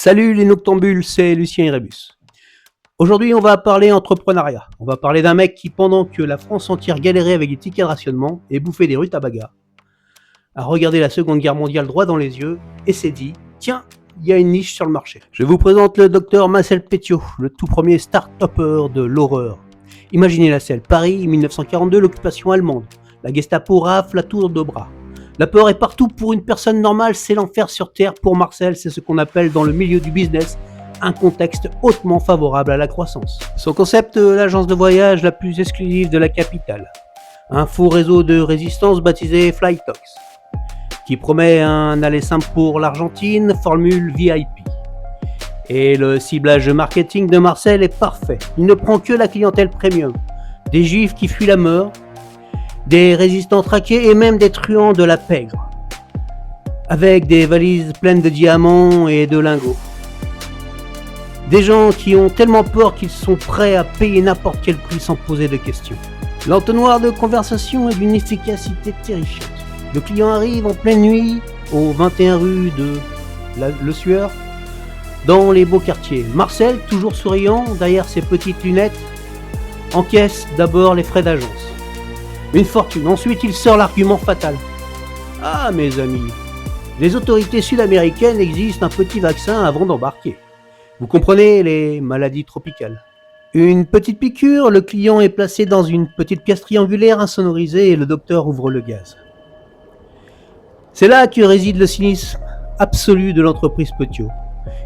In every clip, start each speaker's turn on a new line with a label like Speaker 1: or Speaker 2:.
Speaker 1: Salut les noctambules, c'est Lucien Erebus. Aujourd'hui, on va parler entrepreneuriat. On va parler d'un mec qui, pendant que la France entière galérait avec des tickets de rationnement et bouffait des rues tabaga, a regardé la Seconde Guerre mondiale droit dans les yeux et s'est dit « Tiens, il y a une niche sur le marché ». Je vous présente le docteur Marcel Petiot, le tout premier start-upper de l'horreur. Imaginez la scène, Paris, 1942, l'occupation allemande. La Gestapo rafle la tour de bras. La peur est partout pour une personne normale, c'est l'enfer sur terre. Pour Marcel, c'est ce qu'on appelle dans le milieu du business un contexte hautement favorable à la croissance. Son concept, l'agence de voyage la plus exclusive de la capitale. Un faux réseau de résistance baptisé Flytox, qui promet un aller simple pour l'Argentine, formule VIP. Et le ciblage marketing de Marcel est parfait. Il ne prend que la clientèle premium. Des juifs qui fuient la mort, des résistants traqués et même des truands de la pègre, avec des valises pleines de diamants et de lingots. Des gens qui ont tellement peur qu'ils sont prêts à payer n'importe quel prix sans poser de questions. L'entonnoir de conversation est d'une efficacité terrifiante. Le client arrive en pleine nuit au 21 rue de Le Sueur, dans les beaux quartiers. Marcel, toujours souriant, derrière ses petites lunettes, encaisse d'abord les frais d'agence. Une fortune. Ensuite, il sort l'argument fatal. « Ah, mes amis, les autorités sud-américaines exigent un petit vaccin avant d'embarquer. Vous comprenez, les maladies tropicales. » Une petite piqûre, le client est placé dans une petite pièce triangulaire insonorisée et le docteur ouvre le gaz. C'est là que réside le cynisme absolu de l'entreprise Petiot.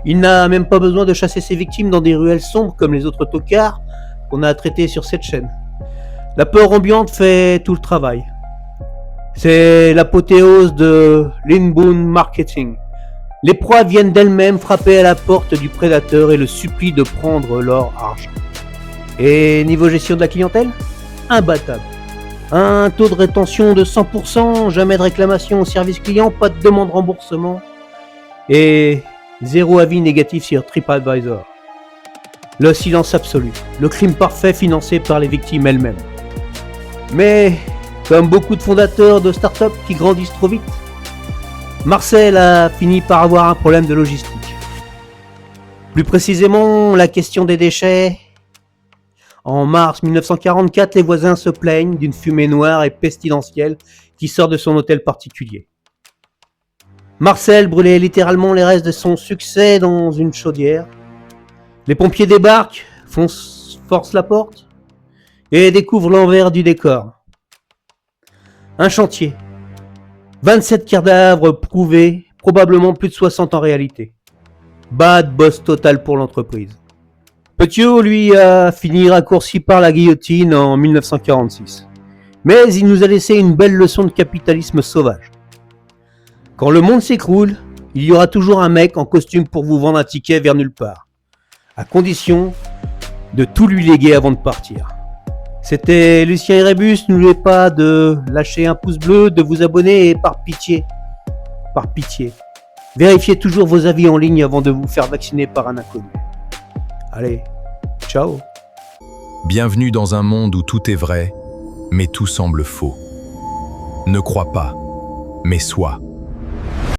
Speaker 1: Il n'a même pas besoin de chasser ses victimes dans des ruelles sombres comme les autres tocards qu'on a traités sur cette chaîne. La peur ambiante fait tout le travail. C'est l'apothéose de l'inbound marketing. Les proies viennent d'elles-mêmes frapper à la porte du prédateur et le supplient de prendre leur argent. Et niveau gestion de la clientèle, imbattable. Un taux de rétention de 100%, jamais de réclamation au service client, pas de demande de remboursement et zéro avis négatif sur TripAdvisor. Le silence absolu, le crime parfait financé par les victimes elles-mêmes. Mais, comme beaucoup de fondateurs de start-up qui grandissent trop vite, Marcel a fini par avoir un problème de logistique. Plus précisément, la question des déchets. En mars 1944, les voisins se plaignent d'une fumée noire et pestilentielle qui sort de son hôtel particulier. Marcel brûlait littéralement les restes de son succès dans une chaudière. Les pompiers débarquent, forcent la porte et découvrent l'envers du décor. Un chantier. 27 cadavres prouvés, probablement plus de 60 en réalité. Bad boss total pour l'entreprise. Petiot, lui, a fini raccourci par la guillotine en 1946. Mais il nous a laissé une belle leçon de capitalisme sauvage. Quand le monde s'écroule, il y aura toujours un mec en costume pour vous vendre un ticket vers nulle part. À condition de tout lui léguer avant de partir. C'était Lucien Erebus, n'oubliez pas de lâcher un pouce bleu, de vous abonner et par pitié, vérifiez toujours vos avis en ligne avant de vous faire vacciner par un inconnu. Allez, ciao.
Speaker 2: Bienvenue dans un monde où tout est vrai, mais tout semble faux. Ne crois pas, mais sois.